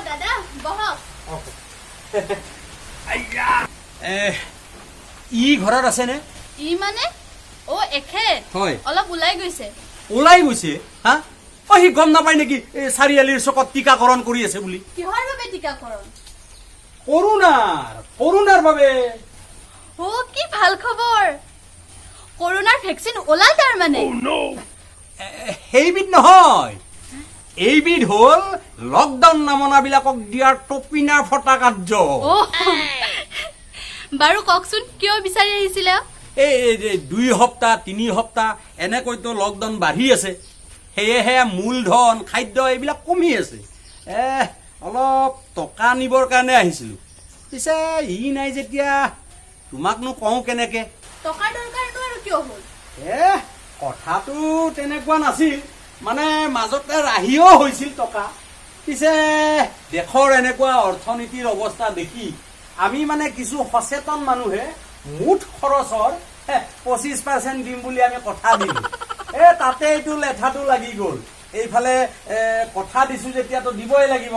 দাদা বহক ই ঘৰত আছে নে? ই মানে ও এখেত হয় অলপ ওলাই গৈছে। ওলাই গৈছে? হা সি গম নাপায় নেকি চাৰিআলিৰ চকত টিকাকৰণ কৰি আছে বুলি? কিহৰ বাবে টিকাকৰণ? কৰোণাৰ বাবে। ও কি ভাল খবৰ, কৰোণাৰ ভেকচিন ওলাল তাৰ মানে? সেইবিধ নহয়, এইবিধ হল লকডাউন নামনাবিলাকক দিয়াৰ টপিনাৰ ফটা কাৰ্য। বাৰু কওকচোন কিয় বিচাৰি আহিছিলে? এই 2 সপ্তাহ 3 সপ্তাহ এনেকৈতো লকডাউন বাঢ়ি আছে, সেয়েহে মূলধন খাদ্য এইবিলাক কমি আছে। অলপ টকা নিবৰ কাৰণে আহিছিলো। পিছে ই নাই যেতিয়া তোমাকনো কওঁ কেনেকে? টকাৰ দৰকাৰটো আৰু কিয় হ'ল? কথাটো তেনেকুৱা নাছিল, মানে মাজতে ৰাহিও হৈছিল টকা। পিছে দেশৰ এনেকুৱা অৰ্থনীতিৰ অৱস্থা দেখি আমি মানে কিছু সচেতন মানুহে মুঠ খৰচৰ 25% দিম বুলি আমি কথা দিলো। তাতে এইটো লেঠাটো লাগি গ'ল। এইফালে কথা দিছো যেতিয়াতো দিবই লাগিব,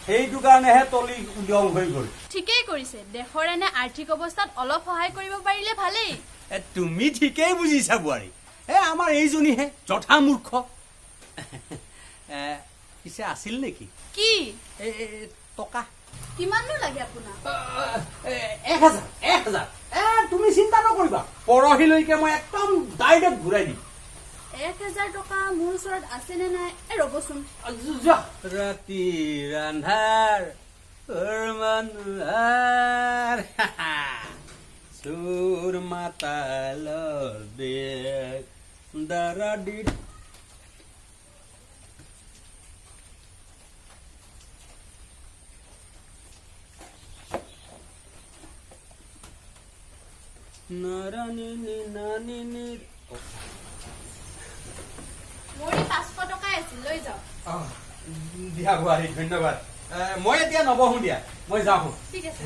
সেইটো কাৰণেহে তলি উদং হৈ গ'ল। ঠিকেই কৰিছে, দেশৰ এনে আৰ্থিক অৱস্থাত অলপ সহায় কৰিব পাৰিলে ভালেই। তুমি ঠিকেই বুজিছা বোৱাৰী। আমাৰ এইজনীহে যথা মূৰ্খ। পিছে আছিল নেকি কি টকা? কিমাননো লাগে আপোনাক? 1000। তুমি চিন্তা নকৰিবা, পৰহিলৈকে মই একদম ডাইৰেক্ট ঘূৰাই দিম। 1000 টকা মোৰ ওচৰত আছে নে নাই? ৰ'বচোন। ৰাতি ৰান্ধাৰ চোৰ মাতালৰ বেগ দাৰা দি মোৰ 500 টকাই আছিল, লৈ যাওক। দিয়া বোৱাৰী, ধন্যবাদ। মই এতিয়া নবহো দিয়া, মই যাওঁ। ঠিক আছে।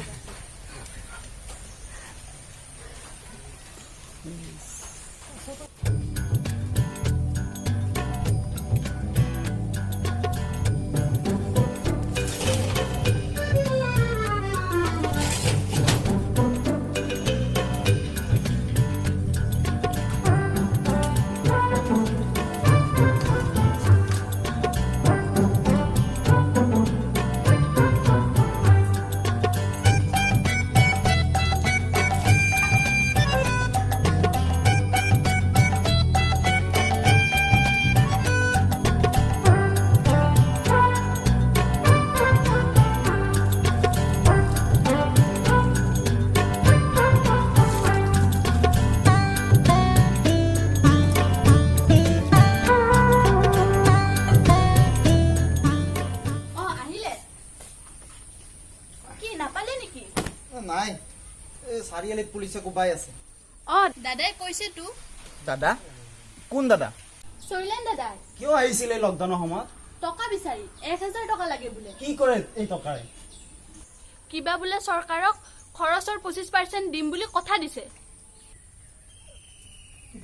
নাই, চাৰিআলিত পুলিচে কোবাই আছে। দাদাই কৈছে তো। দাদা? কোন দাদা? চৈলেন দাদা। কিয় আহিছিলে লকডাউনৰ সময়ত? টকা বিচাৰি 1000 টকা লাগে বোলে। কি কৰে এই টকাৰে? কিবা বোলে চৰকাৰক খৰচৰ 25% দিম বুলি কথা দিছে।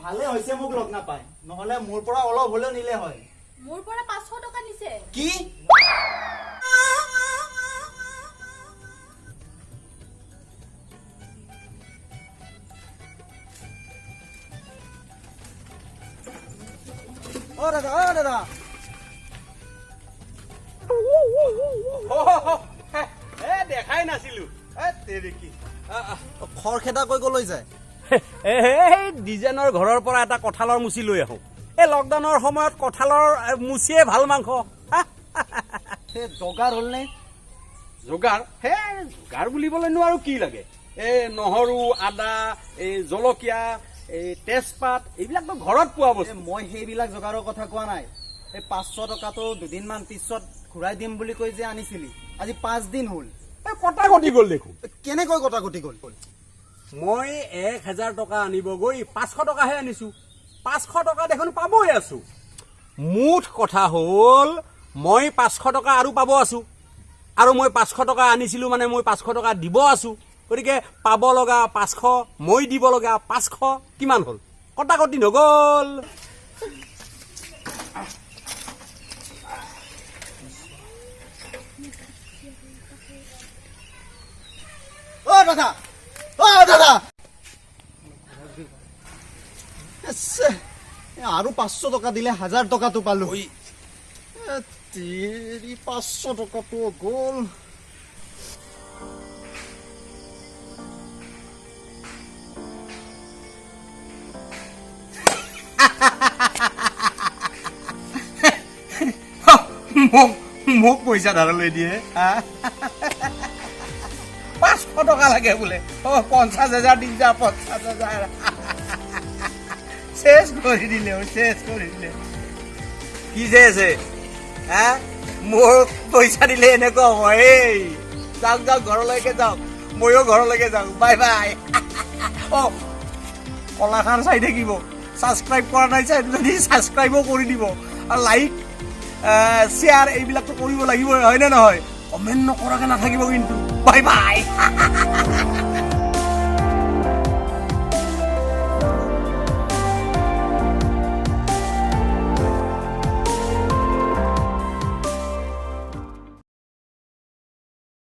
ভালে হৈছে মোক লগ নাপায়, নহলে মোৰ পৰা অলপ হলেও নিলে হয়। মোৰ পৰা 500 টকা নিছে। কি? দাদা দেখাই নাছিলো। খৰখেদা কৈ গলৈ যায়। ডিজাইনৰ ঘৰৰ পৰা এটা কঁঠালৰ মুচি লৈ আহো। এই লকডাউনৰ সময়ত কঁঠালৰ মুচিয়ে ভাল মাংস। যোগাৰ হ'ল নে? যোগাৰ যোগাৰ বুলিবলৈনো আৰু কি লাগে? নহৰু, আদা, জলকীয়া, তেজপাত, এইবিলাকতো ঘৰত পোৱা বস্তু। মই সেইবিলাক যোগাৰৰ কথা কোৱা নাই, এই 500 টকাটো দুদিনমান পিছত ঘূৰাই দিম বুলি কৈ যে আনিছিলি আজি 5 দিন হ'ল কটাকটি গ'ল দেখোন। কেনেকৈ কটাকটি গ'ল মই 1000 টকা আনিব গৈ 500 টকাহে আনিছো। 500 টকা দেখোন পাবই আছো। মুঠ কথা হ'ল মই 500 টকা আৰু পাব আছো, আৰু মই 500 টকা আনিছিলো মানে মই 500 টকা দিব আছো। গতিকে পাব লগা 500, মই দিব লগা 500, কিমান হ'ল? কটাকটি নগ'ল। অ দাদা আৰু 500 টকা দিলে 1000 টকাটো পালো। 500 টকাটো গ'ল। মোক পইচা ধাৰলৈ দিয়ে 500 টকা লাগে বোলে। 50,000 দি যা, 50,000 শেষ কৰি দিলে, শেষ কৰি দিলে। কি যে আছে মোক পইচা দিলে এনেকুৱা হয়। যাওক যাওক, ঘৰলৈকে যাওক, ময়ো ঘৰলৈকে যাওক। Bye bye. কলাখাৰ চাই থাকিব, ছাবস্ক্ৰাইব কৰা নাই চাই যদি ছাবস্ক্ৰাইবো কৰি দিব, আৰু লাইক শ্বেয়াৰ এইবিলাকতো কৰিব লাগিবই, হয়নে নহয়? কমেণ্ট নকৰাকে নাথাকিব কিন্তু। Bye bye.